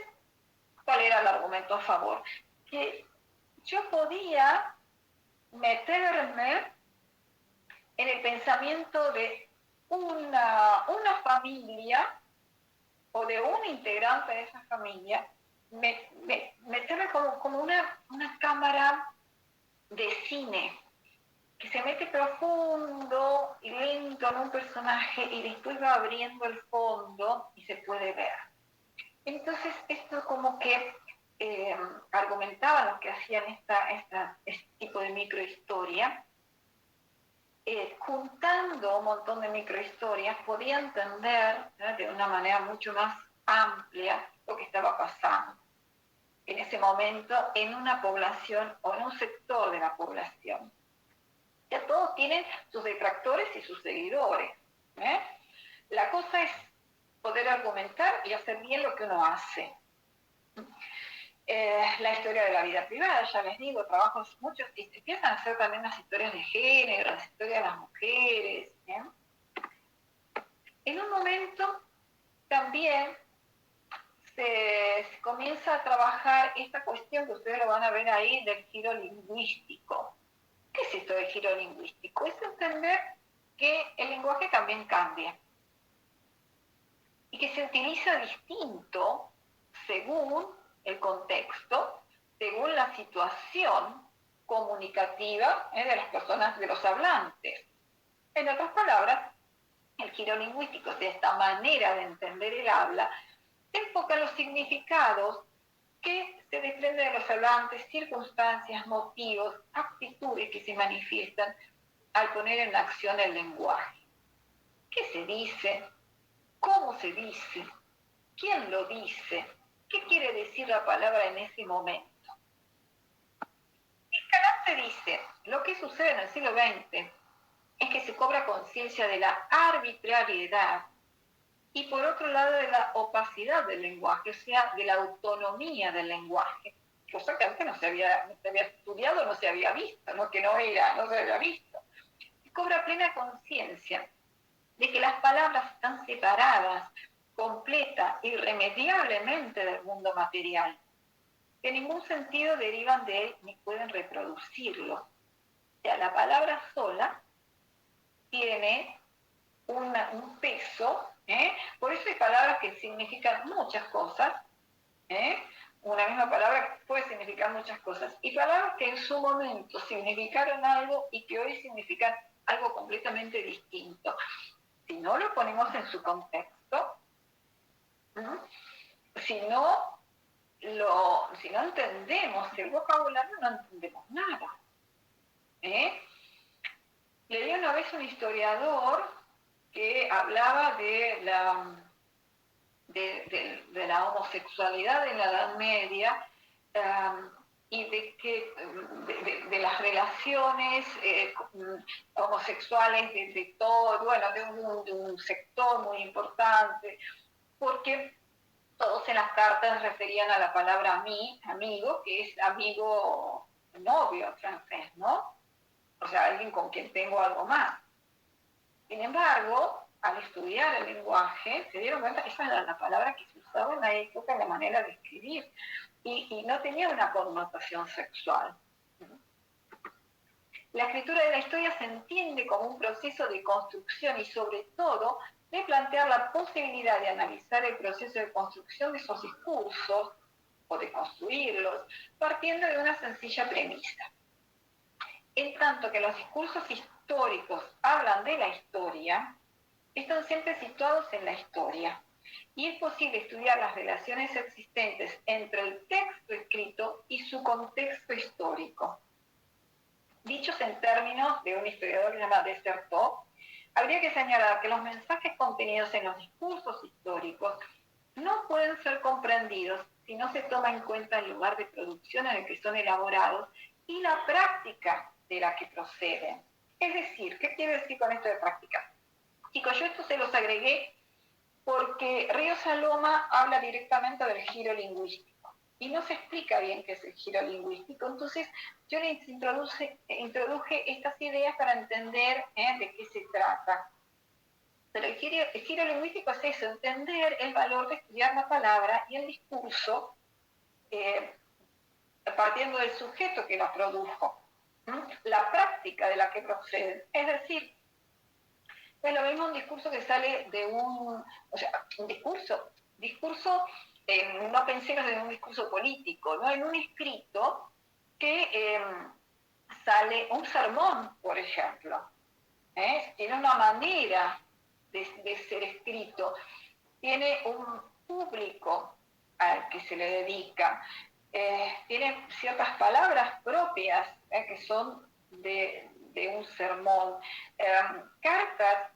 Speaker 1: ¿cuál era el argumento a favor? Que yo podía meterme en el pensamiento de una familia o de un integrante de esa familia, meterme como una cámara de cine que se mete profundo y lento en un personaje y después va abriendo el fondo y se puede ver. Entonces esto como que argumentaban los que hacían este tipo de microhistoria, juntando un montón de microhistorias, podía entender de una manera mucho más amplia lo que estaba pasando en ese momento en una población o en un sector de la población. Ya todos tienen sus detractores y sus seguidores. La cosa es poder argumentar y hacer bien lo que uno hace. La historia de la vida privada, ya les digo, trabajos muchos, y empiezan a hacer también las historias de género, las historias de las mujeres. En un momento también se comienza a trabajar esta cuestión que ustedes lo van a ver ahí del giro lingüístico. ¿Qué es esto del giro lingüístico? Es entender que el lenguaje también cambia y que se utiliza distinto según el contexto, según la situación comunicativa de las personas, de los hablantes. En otras palabras, el giro lingüístico, de esta manera de entender el habla, se enfoca en los significados que se desprenden de los hablantes, circunstancias, motivos, actitudes que se manifiestan al poner en acción el lenguaje. ¿Qué se dice? ¿Cómo se dice? ¿Quién lo dice? ¿Qué quiere decir la palabra en ese momento? Escalante dice, lo que sucede en el siglo XX es que se cobra conciencia de la arbitrariedad y por otro lado de la opacidad del lenguaje, o sea, de la autonomía del lenguaje, cosa que antes no se había estudiado, no se había visto, no se había visto. Se cobra plena conciencia de que las palabras están separadas, completa, irremediablemente del mundo material, que en ningún sentido derivan de él ni pueden reproducirlo. O sea, la palabra sola tiene un peso, por eso hay palabras que significan muchas cosas, una misma palabra puede significar muchas cosas, y palabras que en su momento significaron algo y que hoy significan algo completamente distinto. Si no lo ponemos en su contexto, si no entendemos el vocabulario, no entendemos nada. Leí una vez un historiador que hablaba de la homosexualidad en la Edad Media y de las relaciones homosexuales de todo, bueno, de un sector muy importante, porque todos en las cartas referían a la palabra amigo, que es amigo novio en francés, ¿no? O sea, alguien con quien tengo algo más. Sin embargo, al estudiar el lenguaje, se dieron cuenta que esa era la palabra que se usaba en la época, en la manera de escribir, y no tenía una connotación sexual. La escritura de la historia se entiende como un proceso de construcción y sobre todo de plantear la posibilidad de analizar el proceso de construcción de esos discursos o de construirlos partiendo de una sencilla premisa. En tanto que los discursos históricos hablan de la historia, están siempre situados en la historia y es posible estudiar las relaciones existentes entre el texto escrito y su contexto histórico. Dichos en términos de un historiador que se llama Dessertaux, habría que señalar que los mensajes contenidos en los discursos históricos no pueden ser comprendidos si no se toma en cuenta el lugar de producción en el que son elaborados y la práctica de la que proceden. Es decir, ¿qué quiero decir con esto de práctica? Chicos, yo esto se los agregué porque Río Saloma habla directamente del giro lingüístico y no se explica bien qué es el giro lingüístico, entonces yo les introduje estas ideas para entender de qué se trata. Pero el giro lingüístico es eso, entender el valor de estudiar la palabra y el discurso partiendo del sujeto que lo produjo, la práctica de la que procede. Es decir, es lo mismo un discurso que sale de un discurso, no pensemos en un discurso político, ¿no? En un escrito que sale un sermón, por ejemplo, tiene una manera de ser escrito, tiene un público al que se le dedica, tiene ciertas palabras propias que son de un sermón, cartas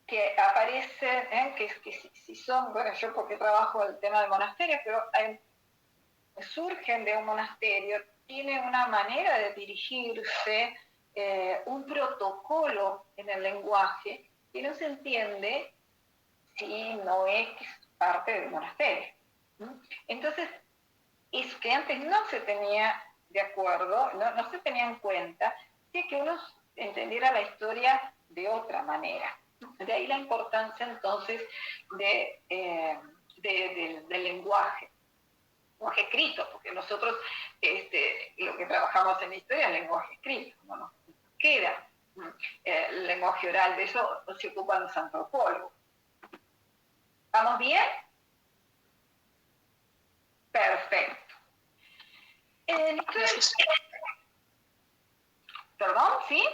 Speaker 1: que aparecen, que si son, bueno, yo porque trabajo el tema de monasterios, pero surgen de un monasterio, tienen una manera de dirigirse, un protocolo en el lenguaje, que no se entiende si no es parte del monasterio. Entonces, es que antes no se tenía de acuerdo, no se tenía en cuenta de que uno entendiera la historia de otra manera. De ahí la importancia entonces del lenguaje escrito, porque nosotros lo que trabajamos en la historia es el lenguaje escrito, no nos queda el lenguaje oral, de eso se ocupan los antropólogos. ¿Vamos bien? Perfecto. ¿Perdón? ¿Sí?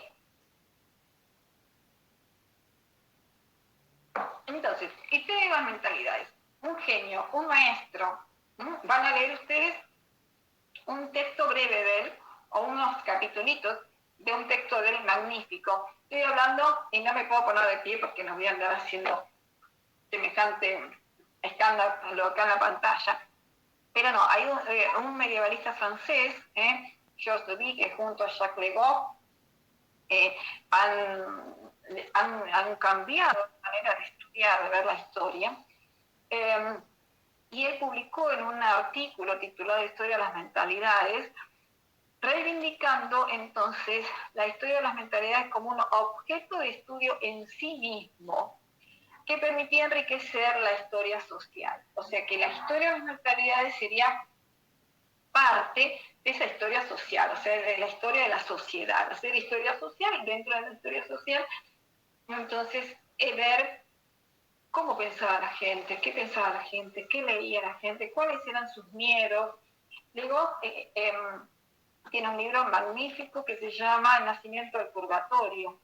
Speaker 1: Entonces, historia de las mentalidades. Un genio, un maestro, van a leer ustedes un texto breve de él, o unos capitulitos de un texto de él magnífico. Estoy hablando, y no me puedo poner de pie porque nos voy a andar haciendo semejante escándalo acá en la pantalla. Pero no, hay un medievalista francés, Georges Duby, que junto a Jacques Le Goff han cambiado la manera de estudiar, de ver la historia. Y él publicó en un artículo titulado Historia de las Mentalidades, reivindicando entonces la historia de las mentalidades como un objeto de estudio en sí mismo, que permitía enriquecer la historia social. O sea que la historia de las mentalidades sería parte de esa historia social, o sea, de la historia de la sociedad, hacer historia social dentro de la historia social. Entonces, ver cómo pensaba la gente, qué pensaba la gente, qué leía la gente, cuáles eran sus miedos. Luego, tiene un libro magnífico que se llama El nacimiento del purgatorio.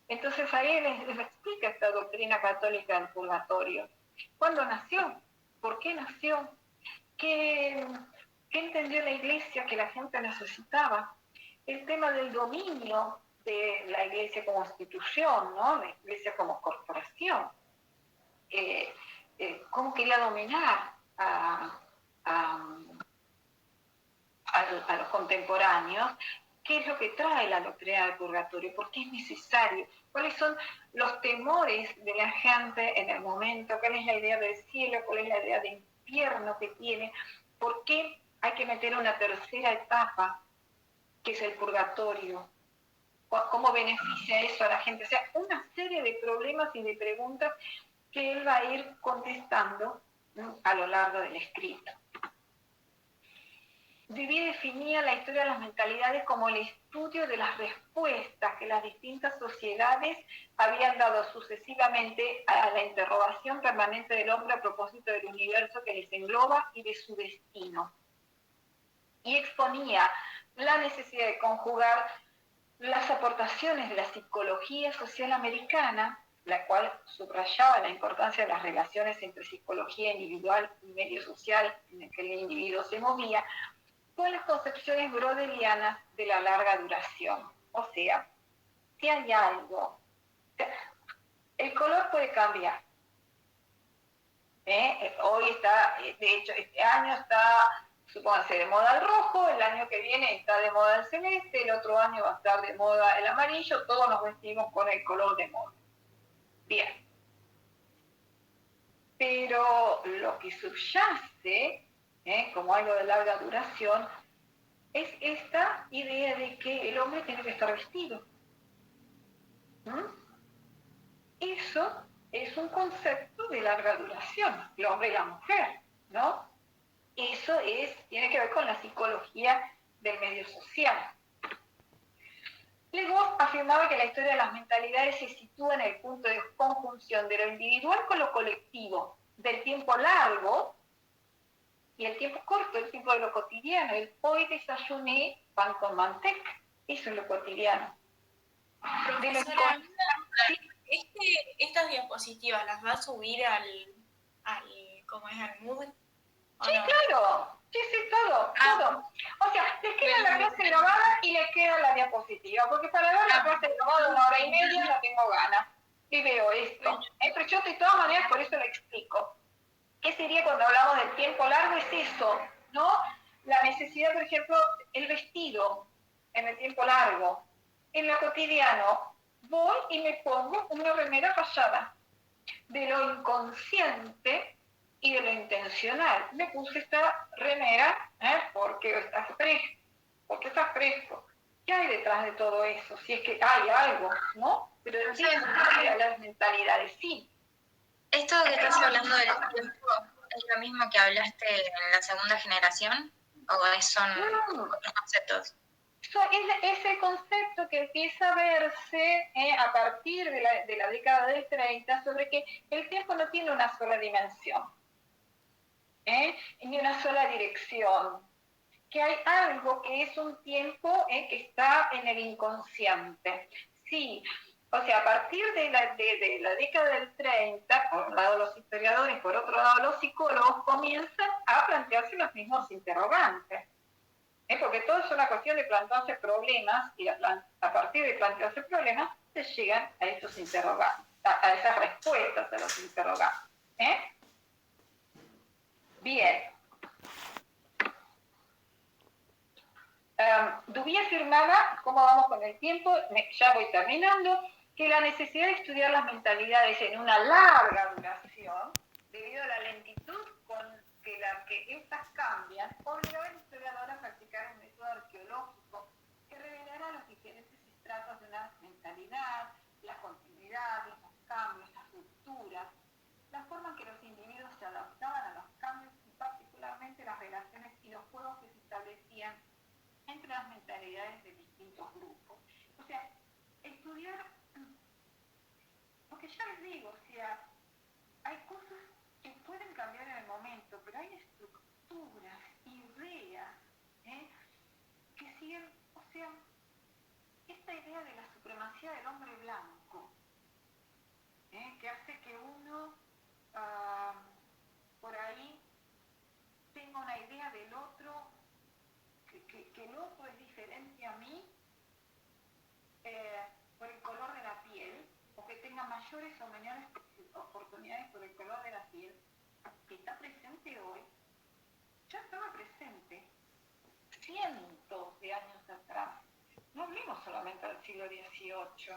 Speaker 1: Entonces ahí les explica esta doctrina católica del purgatorio. ¿Cuándo nació? ¿Por qué nació? ¿Qué entendió la Iglesia que la gente necesitaba? El tema del dominio de la Iglesia como institución, ¿no? La Iglesia como corporación. ¿Cómo quería dominar a los contemporáneos? ¿Qué es lo que trae la doctrina del purgatorio? ¿Por qué es necesario? ¿Cuáles son los temores de la gente en el momento? ¿Cuál es la idea del cielo? ¿Cuál es la idea de infierno que tiene? ¿Por qué hay que meter una tercera etapa, que es el purgatorio? ¿Cómo beneficia eso a la gente? O sea, una serie de problemas y de preguntas que él va a ir contestando, ¿no?, a lo largo del escrito. Duby definía la historia de las mentalidades como el estudio de las respuestas que las distintas sociedades habían dado sucesivamente a la interrogación permanente del hombre a propósito del universo que les engloba y de su destino. Y exponía la necesidad de conjugar las aportaciones de la psicología social americana, la cual subrayaba la importancia de las relaciones entre psicología individual y medio social en el que el individuo se movía, con las concepciones brodelianas de la larga duración. O sea, si hay algo, el color puede cambiar. Hoy está, de hecho, este año está, supóngase, de moda el rojo, el año que viene está de moda el celeste, el otro año va a estar de moda el amarillo, todos nos vestimos con el color de moda. Bien. Pero lo que subyace, como algo de larga duración, es esta idea de que el hombre tiene que estar vestido. Eso es un concepto de larga duración, el hombre y la mujer, ¿no? Eso tiene que ver con la psicología del medio social. Le Goff afirmaba que la historia de las mentalidades se sitúa en el punto de conjunción de lo individual con lo colectivo, del tiempo largo y el tiempo corto, el tiempo de lo cotidiano. El hoy desayuné pan con manteca, eso es lo cotidiano.
Speaker 10: Profesora, estas diapositivas las va a subir al ¿cómo es? Al Moodle.
Speaker 1: Sí, no? Claro, sí, todo. O sea, les queda la clase grabada y les queda la diapositiva, porque para ver la clase grabada 1 hora y media no tengo ganas. Y veo esto. Pero yo de todas maneras por eso lo explico. ¿Qué sería cuando hablamos del tiempo largo? Es eso, ¿no? La necesidad, por ejemplo, el vestido en el tiempo largo. En lo cotidiano, voy y me pongo una remera fallada. De lo inconsciente y de lo intencional. Me puse esta remera porque está fresco. ¿Qué hay detrás de todo eso? Si es que hay algo, ¿no? Pero el tiempo de las mentalidades, sí.
Speaker 11: ¿Esto que estás hablando del tiempo es lo mismo que hablaste en la segunda generación? ¿O son otros conceptos?
Speaker 1: Es el concepto que empieza a verse a partir de la década del 30 sobre que el tiempo no tiene una sola dimensión, ni una sola dirección, que hay algo que es un tiempo que está en el inconsciente. Sí, o sea, a partir de la década del 30, por un lado los historiadores, por otro lado los psicólogos, comienzan a plantearse los mismos interrogantes. Porque todo es una cuestión de plantearse problemas y a partir de plantearse problemas se llegan a esos interrogantes, a esas respuestas a los interrogantes. Bien. Dubié afirmaba, ¿cómo vamos con el tiempo? Ya voy terminando, que la necesidad de estudiar las mentalidades en una larga duración, debido a la lentitud con que estas cambian, obligaba al historiador a practicar un método arqueológico que revelara los diferentes estratos de una mentalidad, las continuidades, los cambios, las rupturas, la forma en que los individuos se adaptaban a los cambios y particularmente las relaciones y los juegos que se establecían entre las mentalidades de distintos grupos. O sea, estudiar, porque ya les digo, o sea, hay cosas que pueden cambiar en el momento, pero hay estructuras, ideas, que siguen, o sea, esta idea de la supremacía del hombre blanco, que hace que uno por ahí tenga una idea del otro, que el otro es diferente a mí por el color de la piel, o que tenga mayores o menores oportunidades por el color de la piel, que está presente hoy, ya estaba presente cientos de años atrás. No hablemos solamente del siglo XVIII.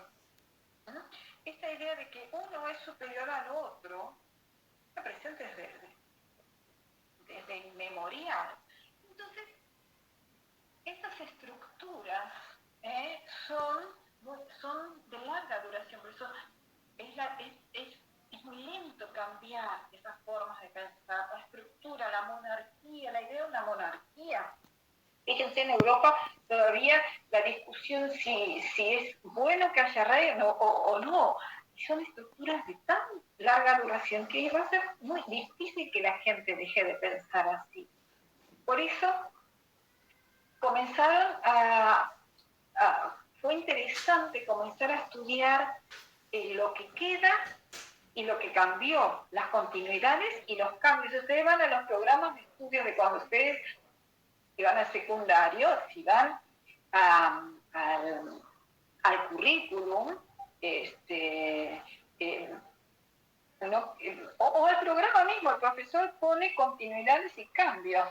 Speaker 1: ¿No? Esta idea de que uno es superior al otro está presente desde inmemorial. Entonces, estas estructuras son de larga duración, por eso es muy lento cambiar esas formas de pensar, la estructura, la monarquía, la idea de una monarquía. Fíjense, en Europa todavía la discusión si es bueno que haya rey o no. Son estructuras de tan larga duración que va a ser muy difícil que la gente deje de pensar así. Por eso comenzaron fue interesante comenzar a estudiar lo que queda y lo que cambió, las continuidades y los cambios. Ustedes van a los programas de estudio de cuando ustedes si van al secundario, si van al currículum, o al programa mismo, el profesor pone continuidades y cambios,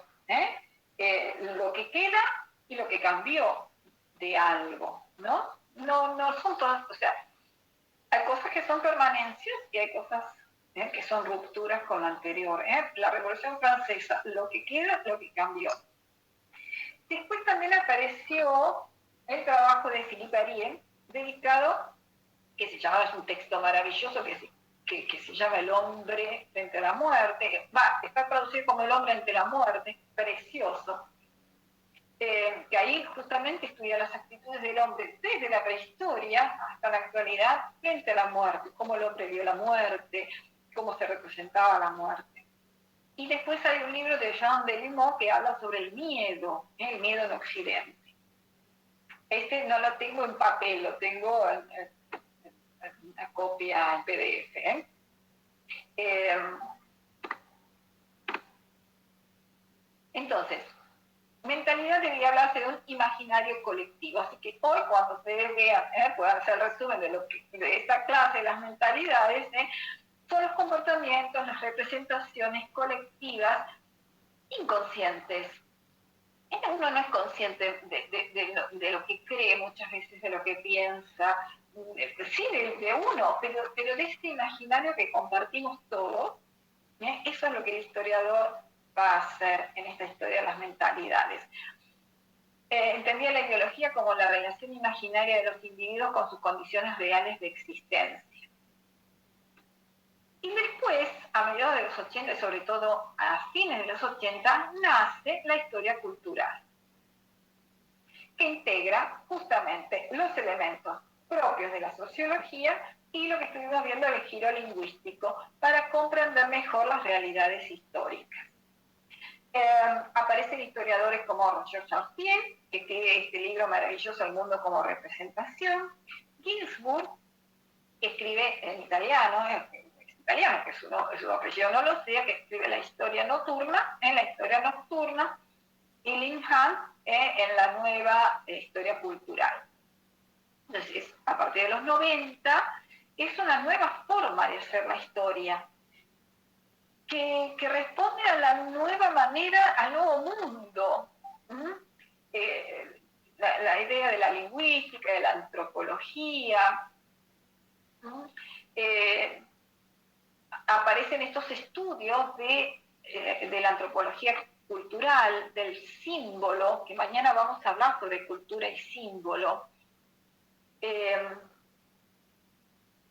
Speaker 1: lo que queda y lo que cambió de algo, ¿no? No son todas, o sea, hay cosas que son permanencias y hay cosas que son rupturas con lo anterior. La Revolución Francesa, lo que queda, lo que cambió. Después también apareció el trabajo de Philippe Ariel, dedicado, que se llama, es un texto maravilloso que se llama El hombre frente a la muerte, está traducido como El hombre ante la muerte, precioso, que ahí justamente estudia las actitudes del hombre desde la prehistoria hasta la actualidad frente a la muerte, cómo el hombre vio la muerte, cómo se representaba la muerte. Y después hay un libro de Jean Delumeau que habla sobre el miedo en Occidente. Este no lo tengo en papel, lo tengo en una copia en PDF. Entonces, mentalidad debería hablarse de un imaginario colectivo. Así que hoy, cuando ustedes vean, puedan hacer el resumen de esta clase de las mentalidades, son los comportamientos, las representaciones colectivas inconscientes. Uno no es consciente de lo que cree muchas veces, de lo que piensa, sí de uno, pero de este imaginario que compartimos todos, eso es lo que el historiador va a hacer en esta historia de las mentalidades. Entendía la ideología como la relación imaginaria de los individuos con sus condiciones reales de existencia. Y después, a mediados de los 80, y sobre todo a fines de los 80, nace la historia cultural, que integra justamente los elementos propios de la sociología y lo que estuvimos viendo del giro lingüístico para comprender mejor las realidades históricas. Aparecen historiadores como Roger Chartier, que escribe este libro maravilloso, El mundo como representación, Ginsburg, que escribe en italiano, que su apellido no lo sea, que escribe la historia nocturna, y Lin Han en la nueva historia cultural. Entonces, a partir de los 90, es una nueva forma de hacer la historia, que responde a la nueva manera, al nuevo mundo. lingüística, de la antropología. ¿No? Aparecen estos estudios de la antropología cultural, del símbolo, que mañana vamos a hablar sobre cultura y símbolo.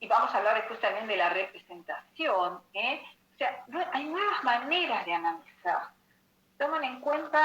Speaker 1: Y vamos a hablar después también de la representación. O sea, hay nuevas maneras de analizar. Toman en cuenta